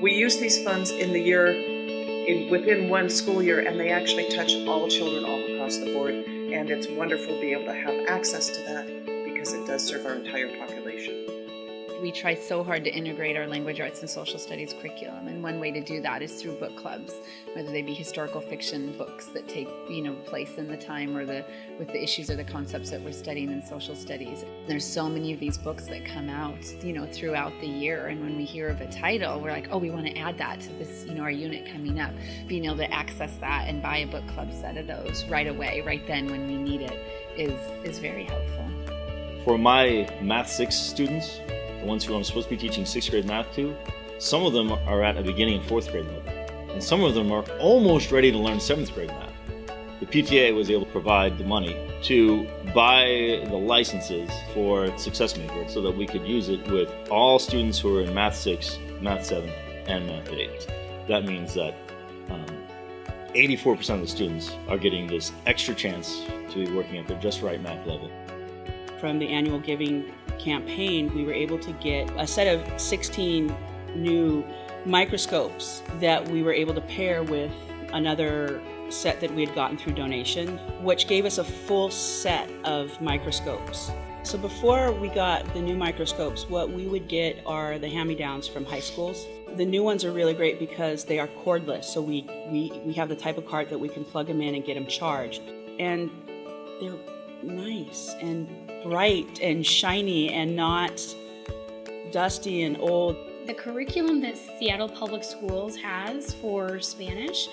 We use these funds in the year, within one school year, and they actually touch all children all across the board. And it's wonderful to be able to have access to that because it does serve our entire population. We try so hard to integrate our language arts and social studies curriculum, and one way to do that is through book clubs, whether they be historical fiction books that take place in the time or with the issues or the concepts that we're studying in social studies. There's so many of these books that come out throughout the year, and when we hear of a title, we're like, oh, we want to add that to this, our unit coming up. Being able to access that and buy a book club set of those right away, right then when we need it, is very helpful. For my Math 6 students, the ones who I'm supposed to be teaching 6th grade math to, some of them are at a beginning and 4th grade level, and some of them are almost ready to learn 7th grade math. The PTA was able to provide the money to buy the licenses for Success Maker so that we could use it with all students who are in Math 6, Math 7, and Math 8. That means that 84% of the students are getting this extra chance to be working at their just right math level. From the annual giving campaign, we were able to get a set of 16 new microscopes that we were able to pair with another set that we had gotten through donation, which gave us a full set of microscopes. So before we got the new microscopes, what we would get are the hand-me-downs from high schools. The new ones are really great because they are cordless, so we have the type of cart that we can plug them in and get them charged. And they're nice and bright and shiny and not dusty and old. The curriculum that Seattle Public Schools has for Spanish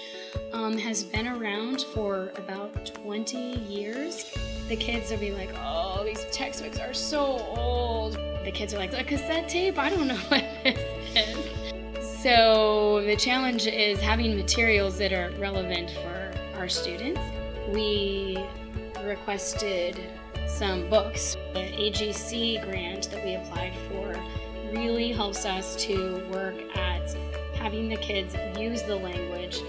has been around for about 20 years. The kids will be like, oh, these textbooks are so old. The kids are like, a cassette tape? I don't know what this is. So the challenge is having materials that are relevant for our students. We requested some books. The AGC grant that we applied for really helps us to work at having the kids use the language,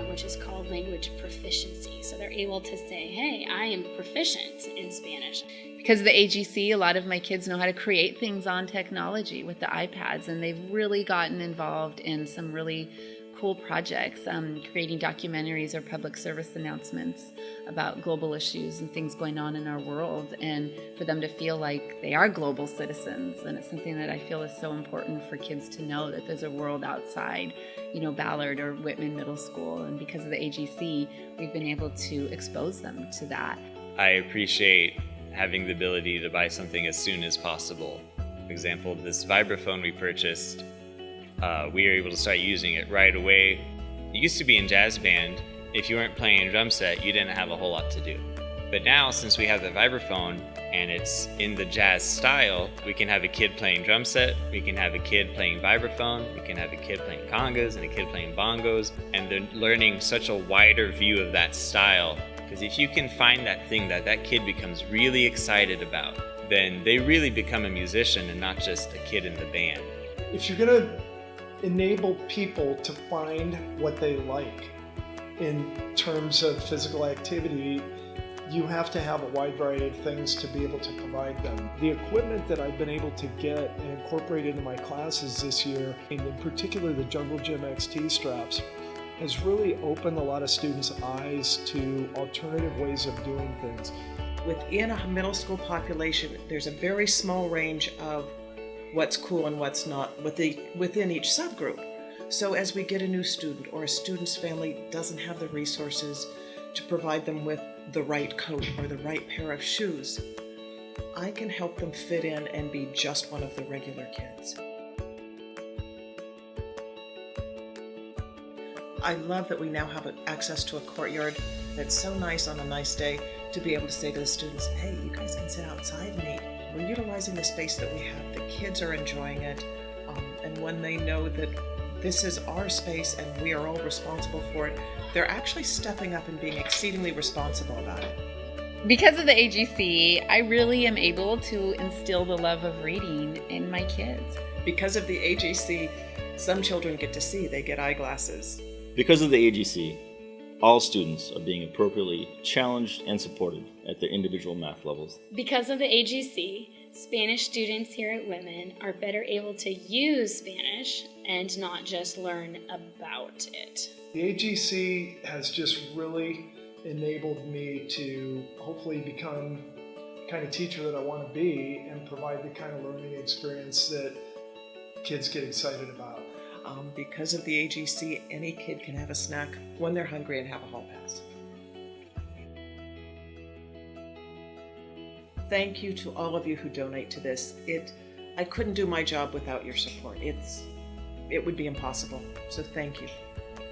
which is called language proficiency. So they're able to say, hey, I am proficient in Spanish. Because of the AGC, a lot of my kids know how to create things on technology with the iPads, and they've really gotten involved in some really cool projects, creating documentaries or public service announcements about global issues and things going on in our world, and for them to feel like they are global citizens. And it's something that I feel is so important for kids to know, that there's a world outside, Ballard or Whitman Middle School. And because of the AGC, we've been able to expose them to that. I appreciate having the ability to buy something as soon as possible. For example, this vibraphone we purchased, we were able to start using it right away. It used to be in jazz band, if you weren't playing a drum set, you didn't have a whole lot to do. But now, since we have the vibraphone and it's in the jazz style, we can have a kid playing drum set, we can have a kid playing vibraphone, we can have a kid playing congas and a kid playing bongos, and they're learning such a wider view of that style. Because if you can find that thing that kid becomes really excited about, then they really become a musician and not just a kid in the band. If you're going to enable people to find what they like in terms of physical activity, you have to have a wide variety of things to be able to provide them. The equipment that I've been able to get and incorporate into my classes this year, and in particular the Jungle Gym XT straps, has really opened a lot of students' eyes to alternative ways of doing things. Within a middle school population, there's a very small range of what's cool and what's not within each subgroup. So as we get a new student, or a student's family doesn't have the resources to provide them with the right coat or the right pair of shoes, I can help them fit in and be just one of the regular kids. I love that we now have access to a courtyard that's so nice on a nice day to be able to say to the students, hey, you guys can sit outside and eat. We're utilizing the space that we have. The kids are enjoying it, and when they know that this is our space and we are all responsible for it, they're actually stepping up and being exceedingly responsible about it. Because of the AGC, I really am able to instill the love of reading in my kids. Because of the AGC, some children get to see, they get eyeglasses. Because of the AGC, all students are being appropriately challenged and supported at their individual math levels. Because of the AGC, Spanish students here at Whitman are better able to use Spanish and not just learn about it. The AGC has just really enabled me to hopefully become the kind of teacher that I want to be and provide the kind of learning experience that kids get excited about. Because of the AGC, any kid can have a snack when they're hungry and have a hall pass. Thank you to all of you who donate to this. I couldn't do my job without your support. It would be impossible. So thank you.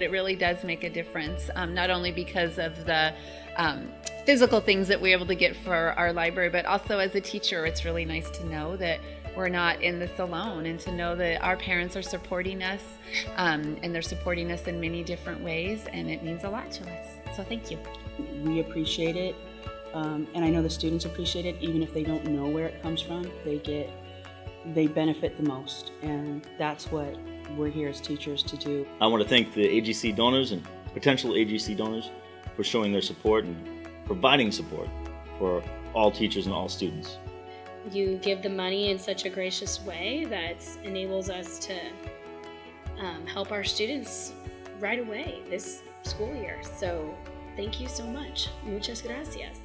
It really does make a difference, not only because of the physical things that we're able to get for our library, but also as a teacher, it's really nice to know that we're not in this alone, and to know that our parents are supporting us, and they're supporting us in many different ways, and it means a lot to us. So thank you. We appreciate it, and I know the students appreciate it, even if they don't know where it comes from. They benefit the most, and that's what we're here as teachers to do. I want to thank the AGC donors and potential AGC donors for showing their support and providing support for all teachers and all students. You give the money in such a gracious way that enables us to help our students right away this school year. So thank you so much. Muchas gracias.